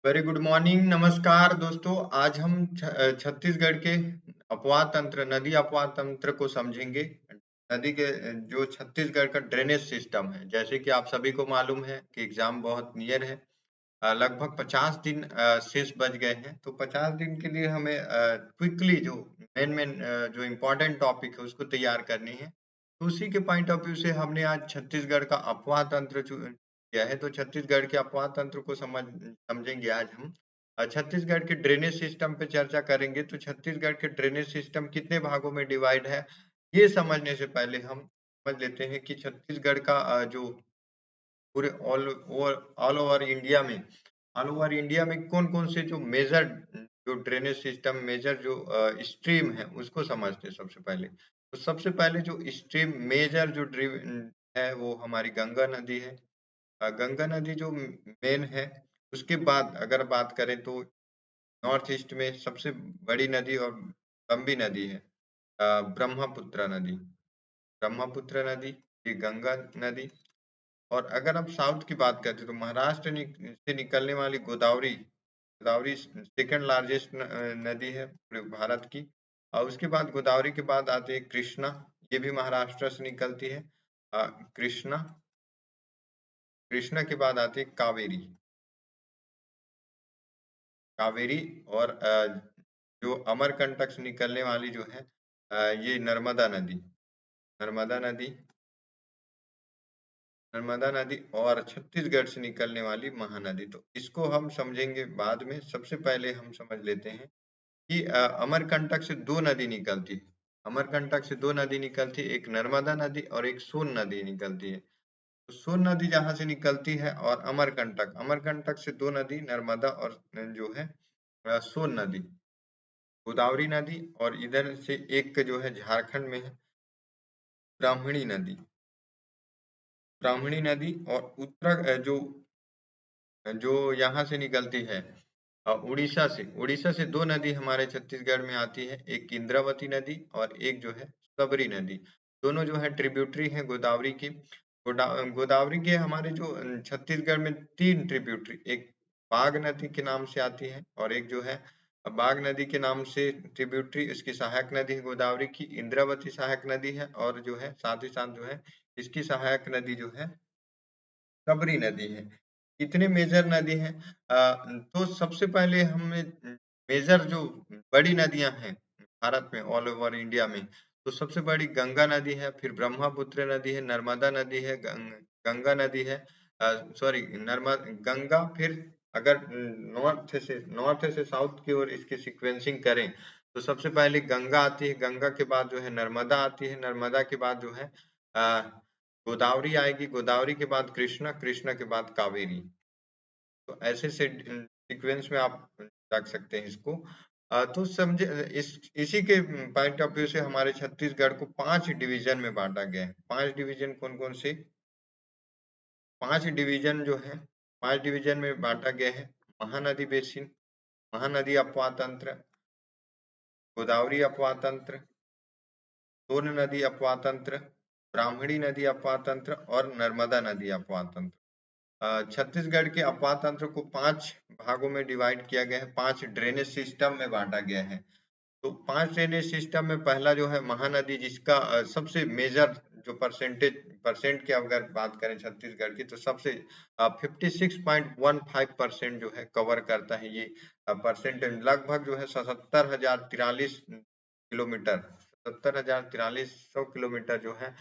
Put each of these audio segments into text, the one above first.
Very good morning, नमस्कार दोस्तों। आज हम छत्तीसगढ़ के अपवाह तंत्र, नदी अपवाह तंत्र को समझेंगे। नदी के जो छत्तीसगढ़ का ड्रेनेज सिस्टम है, जैसे कि आप सभी को मालूम है कि एग्जाम बहुत नियर है। लगभग 50 दिन शेष बच गए हैं, तो 50 दिन के लिए हमें क्विकली जो मेन मेन जो इम्पोर्टेंट टॉपिक है उसको तैयार करनी है। तो उसी के पॉइंट ऑफ व्यू से हमने आज छत्तीसगढ़ का अपवाह तंत्र किया है। तो छत्तीसगढ़ के अपवाह तंत्र को समझेंगे आज हम। छत्तीसगढ़ के ड्रेनेज सिस्टम पे चर्चा करेंगे। तो छत्तीसगढ़ के ड्रेनेज सिस्टम कितने भागों में डिवाइड है, ये समझने से पहले हम समझ लेते हैं कि छत्तीसगढ़ का जो पूरे ऑल ओवर इंडिया में कौन कौन से जो मेजर जो ड्रेनेज सिस्टम, मेजर जो स्ट्रीम है उसको समझते हैं सबसे पहले। तो सबसे पहले जो स्ट्रीम मेजर जो है वो हमारी गंगा नदी है। गंगा नदी जो मेन है। उसके बाद अगर बात करें तो नॉर्थ ईस्ट में सबसे बड़ी नदी और लंबी नदी है ब्रह्मपुत्र नदी। ब्रह्मपुत्र नदी, ये गंगा नदी। और अगर हम साउथ की बात करते तो महाराष्ट्र से निकलने वाली गोदावरी, गोदावरी सेकंड लार्जेस्ट नदी है पूरे भारत की। और उसके बाद गोदावरी के बाद आती है कृष्णा, ये भी महाराष्ट्र से निकलती है। कृष्णा, कृष्णा के बाद आती है कावेरी, कावेरी। और जो अमरकंटक से निकलने वाली जो है ये नर्मदा नदी, नर्मदा नदी, नर्मदा नदी। और छत्तीसगढ़ से निकलने वाली महानदी। तो इसको हम समझेंगे बाद में। सबसे पहले हम समझ लेते हैं कि अमरकंटक से दो नदी निकलती है। अमरकंटक से दो नदी निकलती है, एक नर्मदा नदी और एक सोन नदी निकलती है। तो सोन नदी जहां से निकलती है और अमरकंटक, अमरकंटक से दो नदी नर्मदा और जो है सोन नदी, गोदावरी नदी। और इधर से एक जो है झारखंड में है ब्राह्मणी नदी, ब्राह्मणी नदी। और जो जो यहाँ से निकलती है उड़ीसा से, उड़ीसा से दो नदी हमारे छत्तीसगढ़ में आती है, एक इंद्रावती नदी और एक जो है सबरी नदी। दोनों जो है ट्रिब्यूटरी है गोदावरी की। गोदावरी के हमारे जो छत्तीसगढ़ में तीन ट्रिब्यूटरी, एक बाघ नदी के नाम से आती है और एक जो है बाघ नदी के नाम से ट्रिब्यूटरी, इसकी सहायक नदी है गोदावरी की, इंद्रावती सहायक नदी है। और जो है साथ ही साथ जो है इसकी सहायक नदी जो है सबरी नदी है। इतने मेजर नदी हैं। तो सबसे पहले हमें मेजर जो बड़ी नदियां हैं भारत में, ऑल ओवर इंडिया में, तो सबसे बड़ी गंगा नदी है, फिर ब्रह्मपुत्र नदी है, नर्मदा नदी है, गंगा नदी है। सॉरी, नर्मदा, गंगा। फिर अगर नॉर्थ से साउथ की ओर इसकी सीक्वेंसिंग करें तो सबसे पहले गंगा आती है, गंगा के बाद जो है नर्मदा आती है, नर्मदा के बाद जो है गोदावरी आएगी, गोदावरी के बाद कृष्णा, कृष्णा के बाद कावेरी। तो ऐसे से सीक्वेंस में आप रख सकते हैं इसको। तो समझे, इसी के पॉइंट ऑफ व्यू से हमारे छत्तीसगढ़ को 5 डिवीजन में बांटा गया है। 5 डिवीजन कौन कौन से? 5 डिवीजन जो है, 5 डिवीजन में बांटा गया है। महानदी बेसिन, महानदी अपवाह तंत्र, गोदावरी अपवाह तंत्र, सोन नदी अपवाह तंत्र, ब्राह्मणी नदी अपवाह तंत्र और नर्मदा नदी अपवाह तंत्र। छत्तीसगढ़ के अपवाह तंत्र को 5 भागों में डिवाइड किया गया है, 5 ड्रेनेज सिस्टम में बांटा गया है। तो 5 ड्रेनेज सिस्टम में पहला जो है महानदी, जिसका सबसे मेजर जो परसेंट की अगर बात करें छत्तीसगढ़ की, तो सबसे 56.15% जो है कवर करता है ये परसेंटेज। लगभग जो है 77,043 किलोमीटर, 77,043 किलोमीटर जो है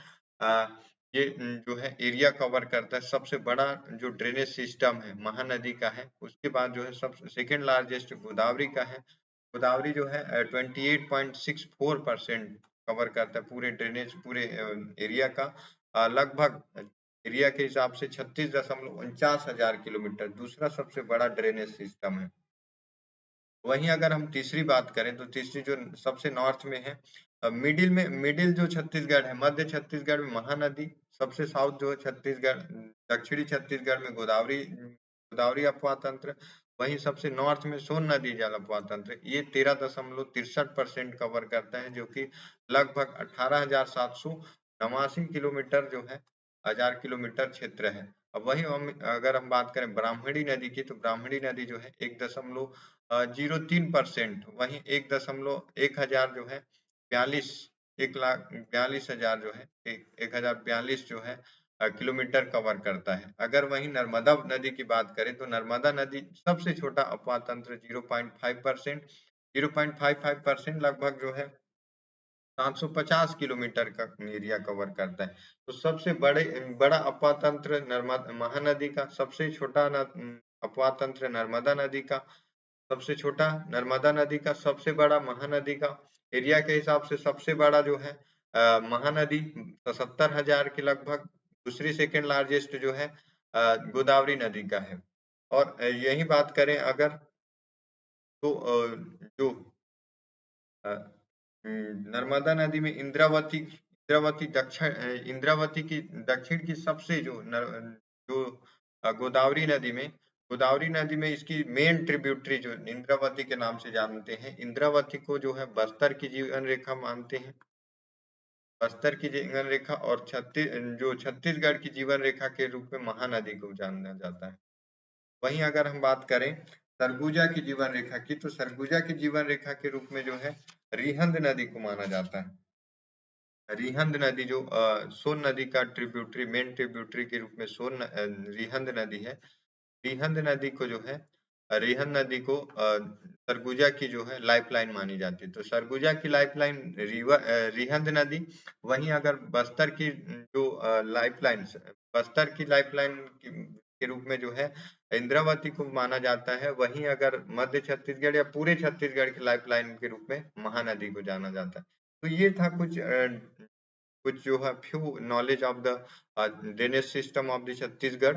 ये जो है एरिया कवर करता है। सबसे बड़ा जो ड्रेनेज सिस्टम है महानदी का है। उसके बाद जो है सब सेकेंड लार्जेस्ट गोदावरी का है। गोदावरी जो है 28.64% कवर करता है पूरे ड्रेनेज, पूरे एरिया का। लगभग एरिया के हिसाब से 36,49,000 किलोमीटर दूसरा सबसे बड़ा ड्रेनेज सिस्टम है। वहीं अगर हम तीसरी बात करें तो तीसरी जो सबसे नॉर्थ में है, मिडिल जो छत्तीसगढ़ है, मध्य छत्तीसगढ़ में महानदी। सबसे साउथ जो है छत्तीसगढ़, दक्षिणी छत्तीसगढ़ में गोदावरी, गोदावरी अपवाह तंत्र। वहीं सबसे नॉर्थ में सोन नदी जल अपवाह तंत्र। ये 13.63% कवर करता है, जो कि लगभग 18,789 किलोमीटर जो है 1000 किलोमीटर क्षेत्र है। अब वही हम अगर हम बात करें ब्राह्मणी नदी की, तो ब्राह्मणी नदी जो है 1.03%, वहीं 1,1000 जो है 42 1,42,000 जो है 1,042 जो है किलोमीटर कवर करता है। अगर वहीं नर्मदा नदी की बात करें तो नर्मदा नदी सबसे छोटा अपवाह तंत्र 0.5%, 0.55% लगभग जो है 750 किलोमीटर का एरिया कवर करता है। तो सबसे बड़ा अपवाह तंत्र नर्मदा महानदी का, सबसे छोटा अपवाह तंत्र नर्मदा नदी का, सबसे छोटा नर्मदा नदी का, सबसे बड़ा महानदी का। एरिया के हिसाब से सबसे बड़ा जो है महानदी 77,000 के लगभग, दूसरी सेकेंड लार्जेस्ट जो है गोदावरी नदी का है। और यही बात करें अगर, तो जो नर्मदा नदी में इंद्रावती की दक्षिण की सबसे जो गोदावरी नदी में, इसकी मेन ट्रिब्यूटरी जो इंद्रावती के नाम से जानते हैं, इंद्रावती को जो है बस्तर की जीवन रेखा मानते हैं, बस्तर की जीवन रेखा, और छत्तीसगढ़ की जीवन रेखा के रूप में महानदी को जाना जाता है। वहीं अगर हम बात करें सरगुजा की जीवन रेखा की, तो सरगुजा की जीवन रेखा के रूप में जो है रिहंद नदी को माना जाता है। रिहंद नदी जो सोन नदी का ट्रिब्यूटरी, मेन ट्रिब्यूटरी के रूप में रिहंद नदी है। रिहंद नदी को जो है रिहंद नदी को सरगुजा की जो है लाइफलाइन मानी जाती है। तो सरगुजा की लाइफलाइन रिहंद नदी। वहीं अगर बस्तर की जो लाइफलाइन, बस्तर की लाइफलाइन के रूप में जो है इंद्रावती को माना जाता है। वहीं अगर मध्य छत्तीसगढ़ या पूरे छत्तीसगढ़ की लाइफलाइन के रूप में महानदी को जाना जाता है। तो ये था कुछ जो है few knowledge of the drainage system of the Chhattisgarh.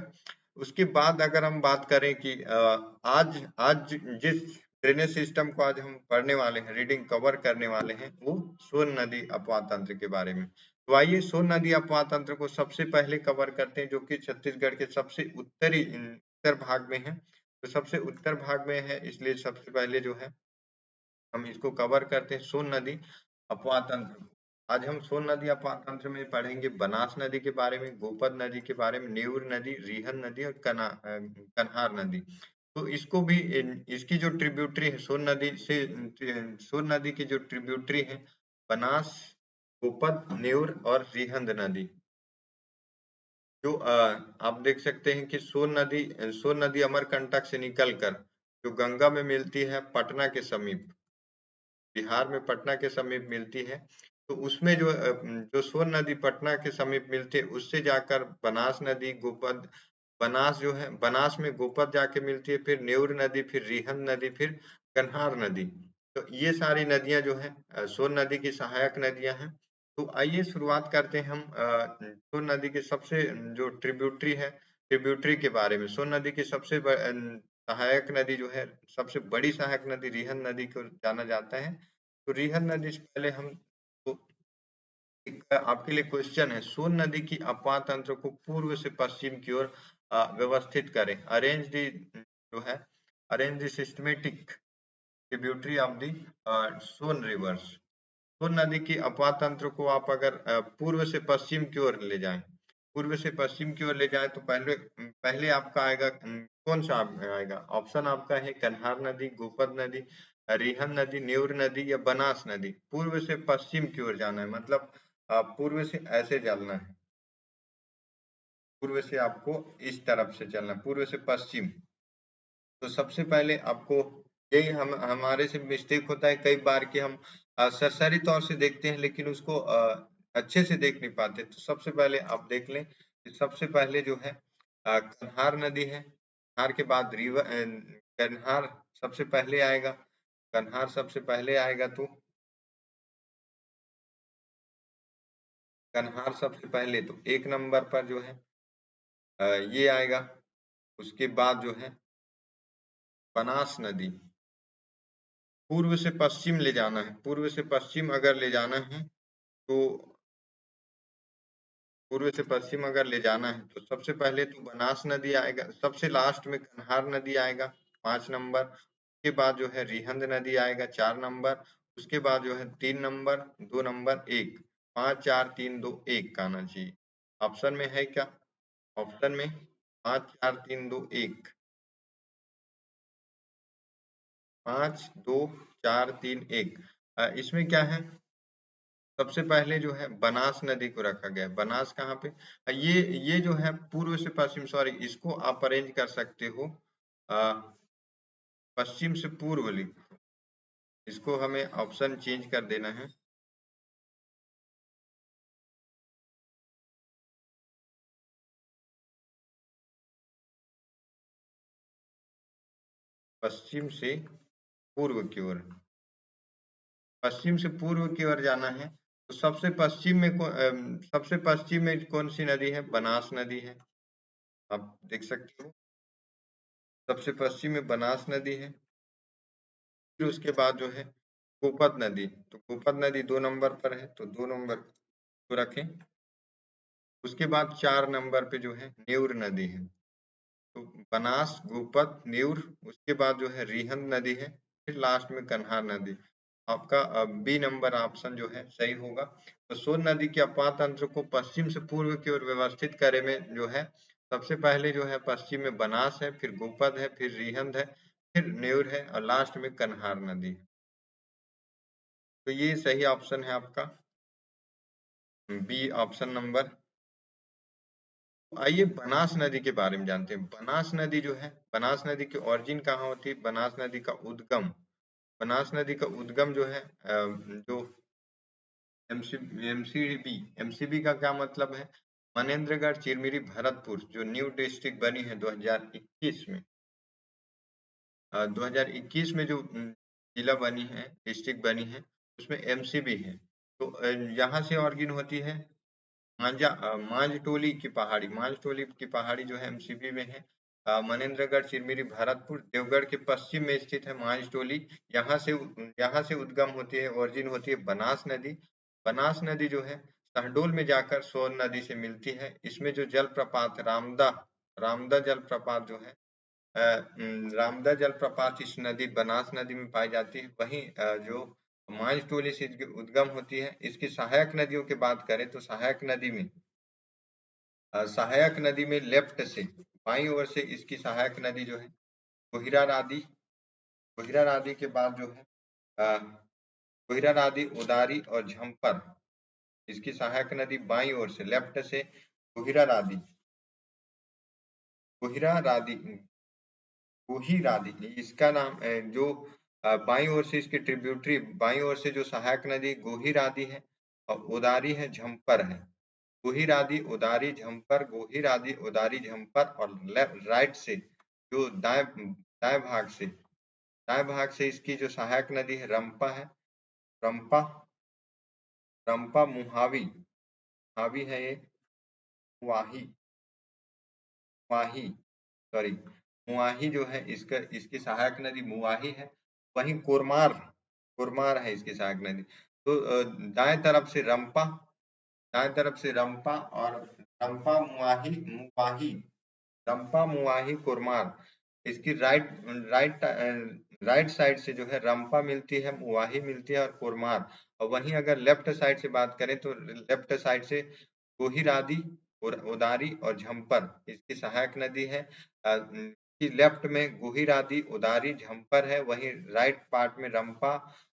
उसके बाद अगर हम बात करें कि आज आज जिस ड्रेनेज सिस्टम को आज हम पढ़ने वाले हैं, रीडिंग कवर करने वाले हैं, वो सोन नदी अपवाह तंत्र के बारे में। तो आइए सोन नदी अपवाह तंत्र को सबसे पहले कवर करते हैं, जो कि छत्तीसगढ़ के सबसे उत्तर भाग में है। तो सबसे उत्तर भाग में है, इसलिए सबसे पहले जो है हम इसको कवर करते हैं, सोन नदी अपवाह तंत्र। आज हम सोन नदी अपवाह तंत्र में पढ़ेंगे बनास नदी के बारे में, गोपद नदी के बारे में, नेउर नदी, रिहन नदी और कन्हार नदी। तो इसको भी इसकी जो ट्रिब्यूटरी है सोन नदी से, सोन नदी की जो ट्रिब्यूटरी है बनास, गोपद, नेउर और रिहंद नदी, जो आप देख सकते हैं कि सोन नदी अमरकंटक से निकलकर जो गंगा में मिलती है पटना के समीप, बिहार में पटना के समीप मिलती है। तो उसमें जो सोन नदी पटना के समीप मिलती है, उससे जाकर बनास नदी, गोपद, बनास जो है, बनास में गोपद जाके मिलती है, फिर नेउर नदी, फिर रिहंद नदी, फिर कन्हार नदी। तो ये सारी नदियां जो है सोन नदी की सहायक नदियां हैं। तो आइए शुरुआत करते हैं हम सोन नदी के सबसे जो ट्रिब्यूटरी के बारे में। सोन नदी की सबसे सहायक नदी जो है, सबसे बड़ी सहायक नदी रिहंद नदी को जाना जाता है। तो रिहंद नदी से पहले हम, तो एक आपके लिए क्वेश्चन है, सोन नदी की अपवाह तंत्र को पूर्व से पश्चिम की ओर व्यवस्थित करें। जो है arrange the systematic tributary of the Son rivers. Son नदी की अपवाह तंत्र को आप अगर पूर्व से पश्चिम की ओर ले जाएं, पूर्व से पश्चिम की ओर ले जाएं, तो पहले पहले आपका आएगा कौन सा आएगा ऑप्शन? आपका है कन्हार नदी, गोपद नदी, रिहन नदी, नेउर नदी या बनास नदी। पूर्व से पश्चिम की ओर जाना है, मतलब पूर्व से ऐसे चलना है, पूर्व से आपको इस तरफ से चलना, पूर्व से पश्चिम। तो सबसे पहले आपको, यही हम हमारे से मिस्टेक होता है कई बार कि हम सरसरी तौर से देखते हैं, लेकिन उसको अच्छे से देख नहीं पाते। तो सबसे पहले आप देख लें कि सबसे पहले जो है कन्हार नदी है, कन्हार के बाद कन्हार सबसे पहले आएगा, कन्हार सबसे पहले आएगा। तो कन्हार सबसे पहले, तो एक नंबर पर जो है ये आएगा। उसके बाद जो है बनास नदी, पूर्व से पश्चिम ले जाना है, पूर्व से पश्चिम अगर ले जाना है, तो पूर्व से पश्चिम अगर ले जाना है तो सबसे पहले तो बनास नदी आएगा, सबसे लास्ट में कन्हार नदी आएगा 5 नंबर। उसके बाद जो है रिहंद नदी आएगा 4 नंबर। उसके बाद जो है 3 नंबर, 2 नंबर, 1, 5 4 3 2 1 का आना चाहिए। ऑप्शन में है क्या? ऑप्शन में 5 4 3 2 1, 5 2 4 3 1। इसमें क्या है, सबसे पहले जो है बनास नदी को रखा गया है। बनास कहाँ पे, ये जो है पूर्व से पश्चिम, सॉरी इसको आप अरेंज कर सकते हो पश्चिम से पूर्व लिख, इसको हमें ऑप्शन चेंज कर देना है। पश्चिम से पूर्व की ओर, पश्चिम से पूर्व की ओर जाना है, तो सबसे पश्चिम में सबसे पश्चिम में कौन सी नदी है, बनास नदी है, आप देख सकते हो। सबसे पश्चिम में बनास नदी है, फिर उसके बाद जो है गोपद नदी, तो गोपद नदी 2 नंबर पर है, तो 2 नंबर को रखें। उसके बाद 4 नंबर पे जो है नेउर नदी है, तो बनास, गोपद, नेउर, उसके बाद जो है रिहंद नदी है, फिर लास्ट में कन्हार नदी। आपका बी नंबर ऑप्शन जो है सही होगा। तो सोन नदी के अपवाद तंत्र को पश्चिम से पूर्व की ओर व्यवस्थित करे में जो है सबसे पहले जो है पश्चिम में बनास है, फिर गोपद है, फिर रिहंद है, फिर नेउर है और लास्ट में कन्हार नदी है। तो ये सही ऑप्शन है आपका बी ऑप्शन नंबर। आइए बनास नदी के बारे में जानते हैं। बनास नदी जो है, बनास नदी की ओरिजिन कहाँ होती है, बनास नदी का उद्गम, बनास नदी का उद्गम जो है जो एमसीबी, एमसीबी का क्या मतलब है, मनेन्द्रगढ़, चिरमिरी, भरतपुर, जो न्यू डिस्ट्रिक्ट बनी है 2021 में, 2021 में जो जिला बनी है, डिस्ट्रिक्ट बनी है, उसमें एमसीबी है। तो यहाँ से ऑरिजिन होती है मांझटोली की पहाड़ी, मांझटोली की पहाड़ी जो है एमसीबी में है। मनेन्द्रगढ़, चिरमिरी, भरतपुर, देवगढ़ के पश्चिम में स्थित है मांझटोली। यहाँ से उद्गम होती है, ओरिजिन होती है बनास नदी। बनास नदी जो है शहडोल में जाकर सोन नदी से मिलती है। इसमें जो जलप्रपात रामदा, रामदा जलप्रपात जो है रामदा जलप्रपात इस नदी बनास नदी में पाई जाती है। वहीं जो मांझटोली से उद्गम होती है, इसकी सहायक नदियों की बात करें तो सहायक नदी में सहायक नदी में लेफ्ट से बाईं ओर से इसकी सहायक नदी जो है कोहिरा रादी, कोहिरा रादी के बाद जो है कोहिरा रादी, उदारी और झंपर, इसकी सहायक नदी बाईं ओर से लेफ्ट से कोहिरा रादी, कोहिरा रादी, कोही रादी, इसका नाम जो बाईं ओर से इसकी ट्रिब्यूटरी, बाईं ओर से जो सहायक नदी गोही रादी है और उदारी है, झंपर है। गोही रादी, उदारी, झंपर, गोही रादी, उदारी, झंपर और राइट से जो दाएं दाएं भाग से, दाएं भाग से इसकी जो सहायक नदी है रंपा है, रंपा, रंपा मुहावी, मुहावी है ये, मुआही, मुआही, सॉरी मुआही जो है इसका, इसकी सहायक नदी मुआही है। वहीं कोरमार, कोरमार है इसकी सहायक नदी। तो दाएं तरफ से रंपा, दाएं तरफ से रंपा और रंपा मुआही, मुआही, रंपा मुआही कोरमार, इसकी राइट राइट राइट साइड से जो है रंपा मिलती है, मुआही मिलती है और कोरमार। और वहीं अगर लेफ्ट साइड से बात करें तो लेफ्ट साइड से कोहिरादी, उदारी और झंपर इसकी सहायक नदी है। कि लेफ्ट में गोहिरादी, उदारी, झंपर है, वहीं राइट पार्ट में रंपा,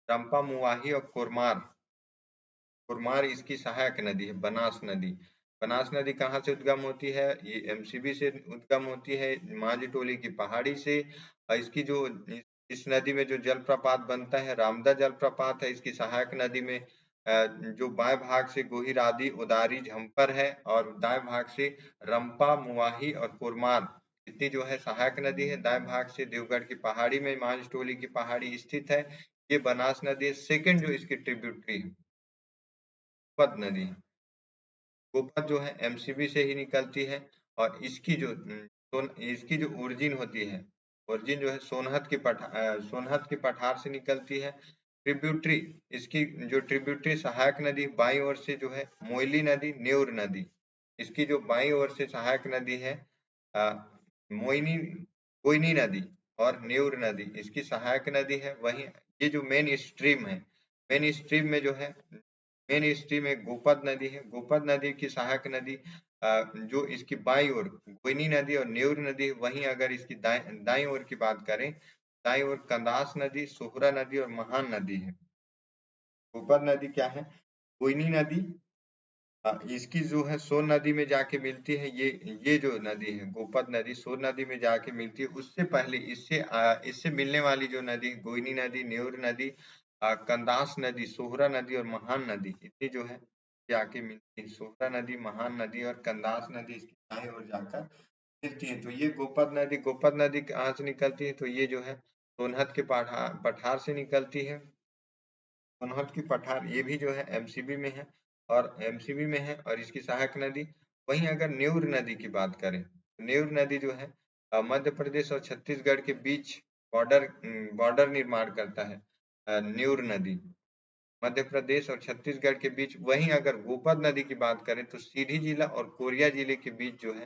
रंपा मुआही और कोरमार, कुरमार इसकी सहायक नदी है, बनास नदी। बनास नदी कहाँ से उद्गम होती है, ये एमसीबी से उद्गम होती है, मांझटोली की पहाड़ी से। और इसकी जो इस नदी में जो जलप्रपात बनता है रामदा जलप्रपात है, इसकी सहायक नदी में जो बाएं भाग से गोहिरादी, उदारी, झंपर है और दाएं भाग से रंपा, मुआही और कुरमार, इतनी जो है सहायक नदी है। दाएं भाग से देवगढ़ की पहाड़ी में मांझटोली की पहाड़ी स्थित है। ये बनास नदी सेकंड जो इसकी ट्रिब्यूटरी है, गोपद नदी। गोपद जो है एमसीबी से ही निकलती है और इसकी जो इसकी जो ओरिजिन होती है, ओरिजिन जो है सोनहत के पठार से निकलती है। ट्रिब्यूटरी, इसकी जो ट्रिब्यूटरी सहायक नदी बाईं ओर से जो है मोइली नदी, नेउर नदी, इसकी जो बाईं ओर से सहायक नदी है अ, मोइनी, कोयनी नदी और नेउर नदी इसकी सहायक नदी है। वहीं ये जो मेन स्ट्रीम है, मेन स्ट्रीम में जो है मेन स्ट्रीम में गोपद नदी है। गोपद नदी की सहायक नदी जो इसकी बाईं ओर गोइनी नदी और नेउर नदी है। वहीं अगर इसकी दाईं ओर की बात करें, दाईं ओर कंदास नदी, सोहरा नदी और महान नदी है। गोपद नदी क्या है? गोइनी नदी इसकी जो है सोन नदी में जाके मिलती है। ये जो नदी है गोपद नदी सोन नदी में जाके मिलती है। उससे पहले इससे मिलने वाली जो नदी गोइनी नदी, नेउर नदी, कंदास नदी, सोहरा नदी और महान नदी, इतनी जो है जाके मिलती है। सोहरा नदी, महान नदी और कंदास नदी इसकी दाएं ओर जाकर मिलती है। तो ये गोपद नदी कहाँ से निकलती है? तो ये जो है सोनहत के पठार से निकलती है। सोनहत की पठार ये भी जो है एमसीबी में है, और एमसीबी में है और इसकी सहायक नदी। वहीं अगर नेउर नदी की बात करें, तो नेउर नदी जो है मध्य प्रदेश और छत्तीसगढ़ के बीच बॉर्डर निर्माण करता है। नेउर नदी मध्य प्रदेश और छत्तीसगढ़ के बीच। वहीं अगर गोपद नदी की बात करें तो सीधी जिला और कोरिया जिले के बीच जो है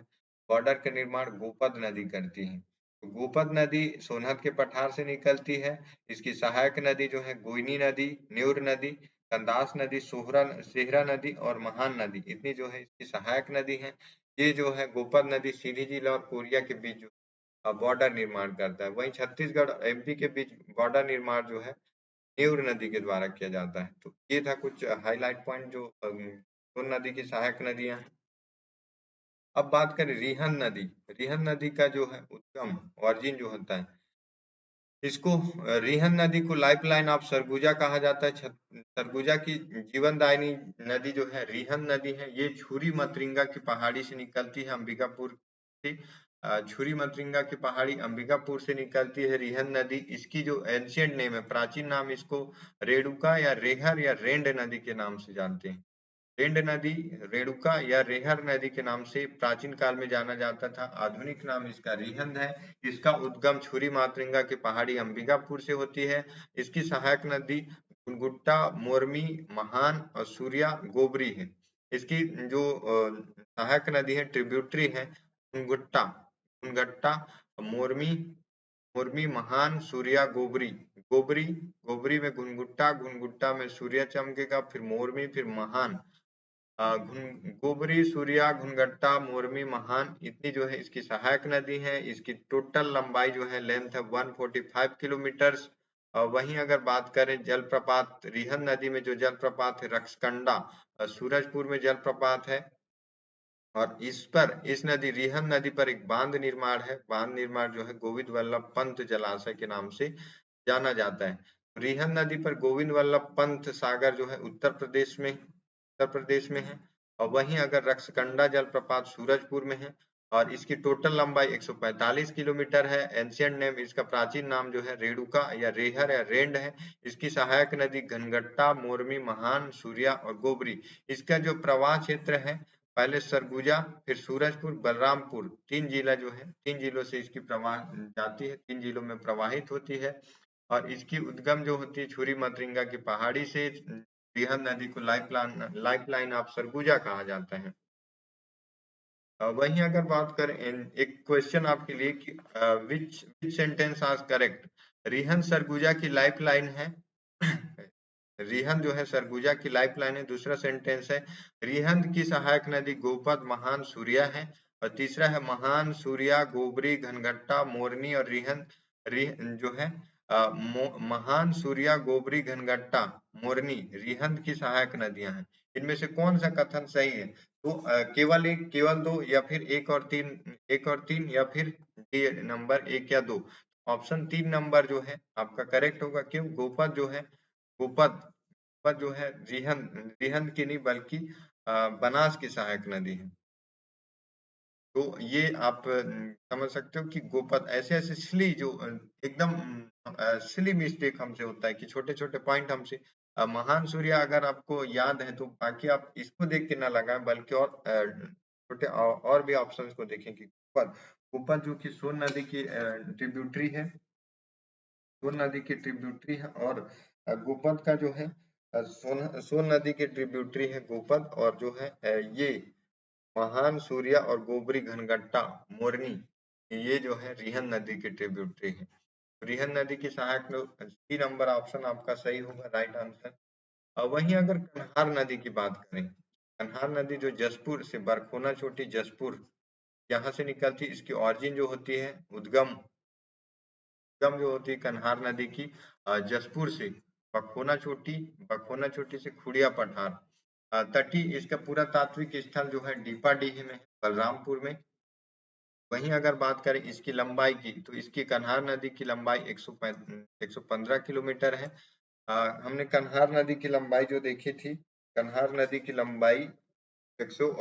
बॉर्डर का निर्माण गोपद नदी करती है। तो गोपद नदी सोनहत के पठार से निकलती है। इसकी सहायक नदी जो है गोइनी नदी, नेउर नदी, कंदास नदी, सेहरा नदी और महान नदी, इतनी जो है इसकी सहायक नदी है। ये जो है गोपद नदी सीधी जिला और कोरिया के बीच जो बॉर्डर निर्माण करता है। वहीं छत्तीसगढ़ और एमपी के बीच बॉर्डर निर्माण जो है नेउर नदी के द्वारा किया जाता है। तो ये था कुछ हाईलाइट पॉइंट जो सोन नदी की सहायक नदियां हैं। अब बात करें रिहन नदी। रिहन नदी का जो है उद्गम ऑरिजिन जो होता है, इसको रिहन नदी को लाइफलाइन ऑफ सरगुजा कहा जाता है। सरगुजा की जीवनदायिनी नदी जो है रिहन नदी है। ये छुरी मतरिंगा की पहाड़ी से निकलती है, अंबिकापुर से। छुरी मतरिंगा की पहाड़ी अंबिकापुर से निकलती है रिहन नदी। इसकी जो एंशियंट नेम है, प्राचीन नाम, इसको रेणुका या रेहर या रेंड नदी के नाम से जानते हैं। रेंड नदी रेणुका या रेहर नदी के नाम से प्राचीन काल में जाना जाता था। आधुनिक नाम इसका रिहंद है। इसका उद्गम छुरी मातृंगा की पहाड़ी अंबिकापुर से होती है। इसकी सहायक नदी गुनगुट्टा, मोरमी, महान और सूर्या, गोबरी है। इसकी जो सहायक नदी है, ट्रिब्यूटरी है, गुनगुट्टा, गुनगट्टा, मोरमी, मोरमी, महान, सूर्या, गोबरी। गोबरी गोबरी में गुनगुट्टा, गुनगुट्टा में सूर्य चमकेगा, फिर मोरमी, फिर महान। गोबरी, सूर्या, घुनघट्टा, मोरमी, महान, इतनी जो है इसकी सहायक नदी है। इसकी टोटल लंबाई जो है लेंथ है 145 किलोमीटर। और वहीं अगर बात करें जलप्रपात, रिहन नदी में जो जलप्रपात है रक्सकंडा, सूरजपुर में जलप्रपात है। और इस नदी रिहन नदी पर एक बांध निर्माण है। बांध निर्माण जो है गोविंद वल्लभ पंत जलाशय के नाम से जाना जाता है। रिहन नदी पर गोविंद वल्लभ पंत सागर जो है उत्तर प्रदेश में है। और वहीं अगर रक्सकंडा जलप्रपात सूरजपुर में है, और इसकी टोटल लंबाई 145 किलोमीटर है। एंशियंट नेम, इसका प्राचीन नाम जो है रेणुका या रेहर या रेंड है। इसकी सहायक नदी घनघट्टा, मोरमी, महान, सूर्या और गोबरी। इसका जो प्रवाह क्षेत्र है, पहले सरगुजा, फिर सूरजपुर, बलरामपुर, तीन जिला जो है, तीन जिलों से इसकी प्रवाह जाती है, तीन जिलों में प्रवाहित होती है। और इसकी उद्गम जो होती है छुरी मतरिंगा की पहाड़ी से। रिहन नदी को लाइफलाइन ऑफ सरगुजा कहा जाता है। वहीं अगर बात करें एक क्वेश्चन आपके लिए कि which which sentence are correct. Rihand Surguja की लाइफलाइन है। रिहंद जो है सरगुजा की लाइफलाइन है। दूसरा सेंटेंस है रिहंद की सहायक नदी गोपद, महान, सूर्या है। और तीसरा है महान, सूर्या, गोबरी, घनघट्टा, मोरनी और रिहंद जो है महान, सूर्या, गोबरी, घनघट्टा, मोरनी रिहंद की सहायक नदियां हैं। इनमें से कौन सा कथन सही है? तो केवल दो, या फिर एक और तीन, या फिर डी नंबर एक या दो। ऑप्शन तीन नंबर जो है आपका करेक्ट होगा। क्यों? गोपद जो है, गोपद गोपद जो है रिहंद की नहीं बल्कि बनास की सहायक नदी है। तो ये आप समझ सकते हो कि गोपद ऐसे ऐसे सिली जो एकदम सिली मिस्टेक हमसे होता है कि छोटे छोटे पॉइंट हमसे महान सूर्य अगर आपको याद है तो बाकी आप इसको देख के ना लगाएं, बल्कि और छोटे और भी ऑप्शंस को देखें कि गोपद गोपद जो कि सोन नदी की ट्रिब्यूटरी है, सोन नदी की ट्रिब्यूटरी है। और गोपद का जो है सोन नदी की ट्रिब्यूटरी है गोपद। और जो है ये महान, सूर्या और गोबरी, घनघट्टा, मोरनी, ये जो है रिहन नदी की ट्रिब्यूटरी है। रिहन नदी की सहायक सी नंबर ऑप्शन आपका सही होगा, राइट आंसर। वहीं अगर कन्हार नदी की बात करें, कन्हार नदी जो जसपुर से बरखोना चोटी जसपुर यहाँ से निकलती, इसकी ऑरिजिन जो होती है उद्गम उद्गम जो होती है कन्हार नदी की जसपुर से बखोना चोटी से खुड़िया पठार तटीय, इसका पूरा तात्विक स्थल जो है डीपाडीह में, बलरामपुर में। वहीं अगर बात करें इसकी लंबाई की, तो इसकी कन्हार नदी की लंबाई 115 किलोमीटर है। हमने कन्हार नदी की लंबाई जो देखी थी, कन्हार नदी की लंबाई 100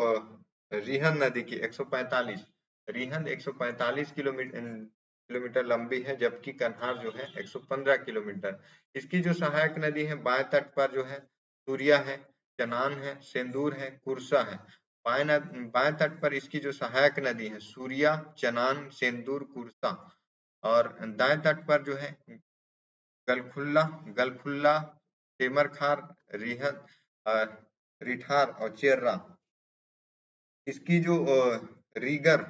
रिहन नदी की 145, रिहन 145 किलोमीटर लंबी है, जबकि कन्हार जो है 115 किलोमीटर। इसकी जो सहायक नदी है बाएं तट पर जो है सूर्या है, चनान है, सेंदूर है, कुर्सा है। बाएं तट पर इसकी जो सहायक नदी है सूर्या, चनान, सेंदूर, कुर्सा, और दाएं तट पर जो है गलखुल्ला गलखुल्ला, टेमरखार, रिहन, रिठार और चेर्रा। इसकी जो रीगर,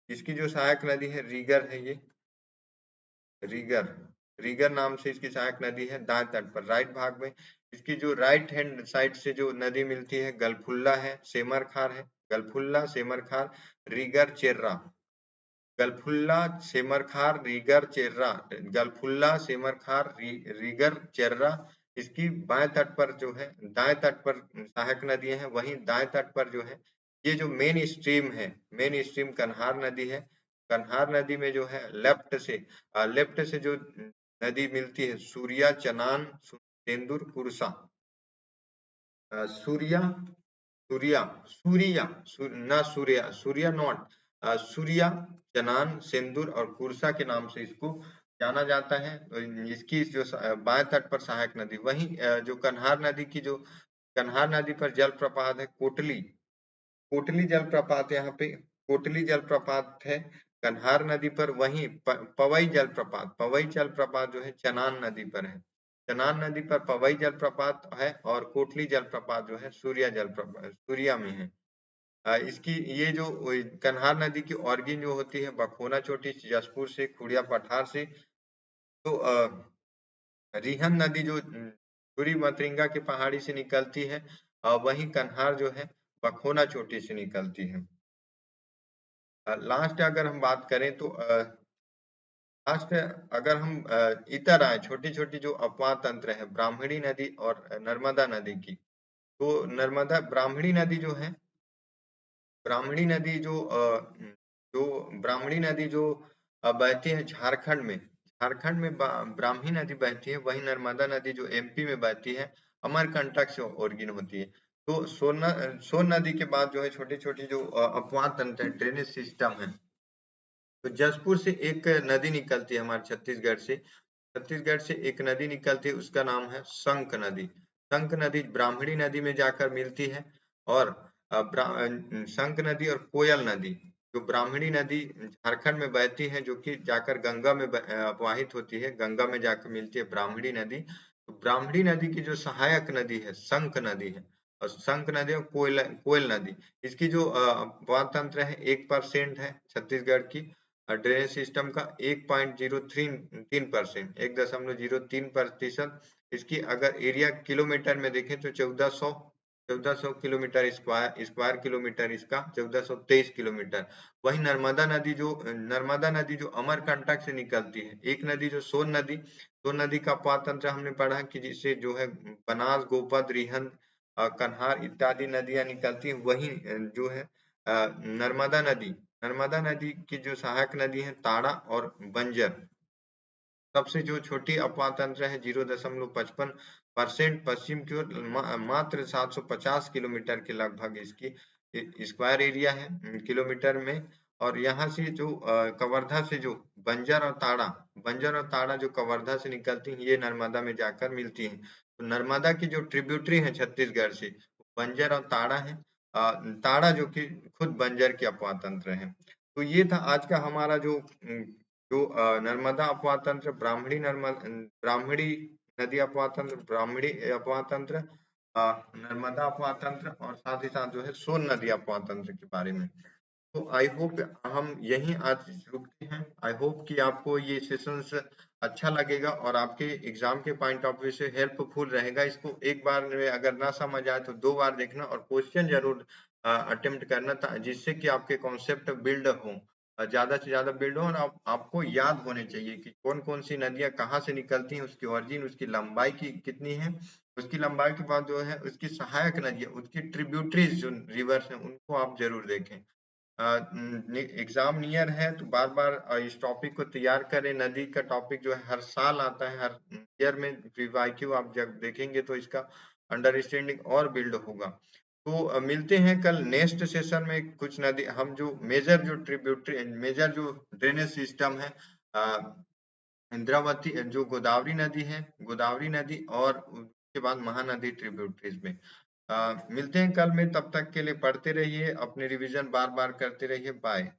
इसकी जो सहायक नदी है रीगर है, ये रीगर, रीगर नाम से इसकी सहायक नदी है दाएं तट पर। राइट भाग में इसकी जो राइट हैंड साइड से जो नदी मिलती है गलफुल्ला है, सेमरखार है, गलफुल्ला, सेमरखार, रीगर, चेर्रा, गलफुल्ला, सेमरखार, रीगर, चेर्रा, गलफुल्ला, सेमरखार, रीगर, चेर्रा। इसकी बाएं तट पर जो है, दाएं तट पर सहायक नदियां हैं, वहीं दाएं तट पर जो है ये जो मेन स्ट्रीम है, मेन स्ट्रीम कन्हार नदी है। कन्हार नदी में जो है लेफ्ट से जो नदी मिलती है सूर्या, चनान, सेंदूर, कुर्सा, सूर्या, सूर्या, सूर्या, ना सूर्या, सूर्या नॉट, सूर्या, चनान, सेंदूर और कुर्सा के नाम से इसको जाना जाता है। इसकी जो बाएं तट पर सहायक नदी, वहीं जो कन्हार नदी की जो कन्हार नदी पर जलप्रपात है कोटली, कोटली जलप्रपात, यहाँ पे कोटली जलप्रपात है कन्हार नदी पर। वहीं पवई जलप्रपात जो है चनान नदी पर है। चनान नदी पर पवई जलप्रपात है और कोटली जलप्रपात जो है सूर्या जलप्रपात सूर्या में है। इसकी ये जो कन्हार नदी की ऑरिजिन जो होती है बखोना चोटी जसपुर से, खुड़िया पठार से। तो रिहन नदी जो पूरी मतरिंगा की पहाड़ी से निकलती है, वहीं कन्हार जो है बखोना चोटी से निकलती है। लास्ट अगर हम बात करें तो लास्ट अगर हम इतर आए, छोटी छोटी जो अपवाह तंत्र है ब्राह्मणी नदी और नर्मदा नदी की, तो नर्मदा ब्राह्मणी नदी जो है, ब्राह्मणी नदी जो ब्राह्मणी नदी जो बहती है झारखंड में, झारखंड में ब्राह्मणी नदी बहती है। वहीं नर्मदा नदी जो एमपी में बहती है अमरकंटक से ओरिजिन होती है। तो सोन नदी के बाद जो है छोटी छोटी जो अपवाह तंत्र ड्रेनेज सिस्टम है, तो जसपुर से एक नदी निकलती है हमारे छत्तीसगढ़ से एक नदी निकलती है, उसका नाम है संक नदी। संक नदी ब्राह्मणी नदी में जाकर मिलती है, और संक नदी और कोयल नदी जो ब्राह्मणी नदी झारखंड में बहती है, जो कि जाकर गंगा में अपवाहित होती है, गंगा में जाकर मिलती है ब्राह्मणी नदी। तो ब्राह्मणी नदी की जो सहायक नदी है संक नदी है, और संक नदी और कोयल नदी, इसकी जो अपवाह तंत्र है 1% है छत्तीसगढ़ की ड्रेनेज सिस्टम का, 1.03%, 1.03%। इसकी अगर एरिया किलोमीटर में देखें तो 1400 किलोमीटर स्क्वायर किलोमीटर, इसका 1423 किलोमीटर। वहीं नर्मदा नदी जो अमरकंटक से निकलती है, एक नदी जो सोन नदी का अपवाह तंत्र हमने पढ़ा कि जिससे जो है बनास, गोपद, रिहंद, कन्हार इत्यादि नदियां निकलती हैं। वहीं जो है नर्मदा नदी की जो सहायक नदी है ताड़ा और बंजर। सबसे जो छोटी अपवाह तंत्र है 0.55% पश्चिम की ओर, मात्र 750 किलोमीटर के लगभग इसकी स्क्वायर एरिया है किलोमीटर में। और यहाँ से जो कवर्धा से जो बंजर और ताड़ा जो कवर्धा से निकलती है, ये नर्मदा में जाकर मिलती है। तो नर्मदा की जो ट्रिब्यूटरी है छत्तीसगढ़ से, बंजर और ताड़ा है। ताड़ा जो कि खुद बंजर के अपवाह तंत्र है। तो ये था आज का हमारा जो नर्मदा अपवाह तंत्र, ब्राह्मणी नदी अपवाह तंत्र, ब्राह्मणी अपवाह तंत्र, नर्मदा अपवाह तंत्र, और साथ ही साथ जो है सोन नदी अपवाह तंत्र के बारे में। तो आई होप हम यहीं आज रुकते हैं। आई होप कि आपको ये सेशंस अच्छा लगेगा और आपके एग्जाम के पॉइंट ऑफ व्यू से हेल्पफुल रहेगा। इसको एक बार में अगर ना समझ आए तो 2 बार देखना और क्वेश्चन जरूर अटेम्प्ट करना था, जिससे कि आपके कॉन्सेप्ट बिल्ड हो, ज्यादा से ज्यादा बिल्ड हो, और आपको याद होने चाहिए कि कौन कौन सी नदियां कहाँ से निकलती हैं, उसकी ओरिजिन, उसकी लंबाई की कितनी है, उसकी लंबाई के बाद जो है उसकी सहायक नदियां, उसकी ट्रिब्यूटरीज जो रिवर्स हैं उनको आप जरूर देखें। एग्जाम नियर है तो बार बार इस टॉपिक को तैयार करें। नदी का टॉपिक जो है हर साल आता है, हर ईयर में रिवाइक्यू आप जब देखेंगे तो इसका अंडरस्टैंडिंग और बिल्ड होगा। तो मिलते हैं कल नेक्स्ट सेशन में। कुछ नदी हम जो मेजर जो ट्रिब्यूटरी मेजर जो ड्रेनेज सिस्टम है, इंद्रावती जो गोदावरी नदी है, गोदावरी नदी और उसके बाद महानदी ट्रिब्यूटरीज में मिलते हैं कल में। तब तक के लिए पढ़ते रहिए, अपने रिवीजन बार बार करते रहिए। बाय।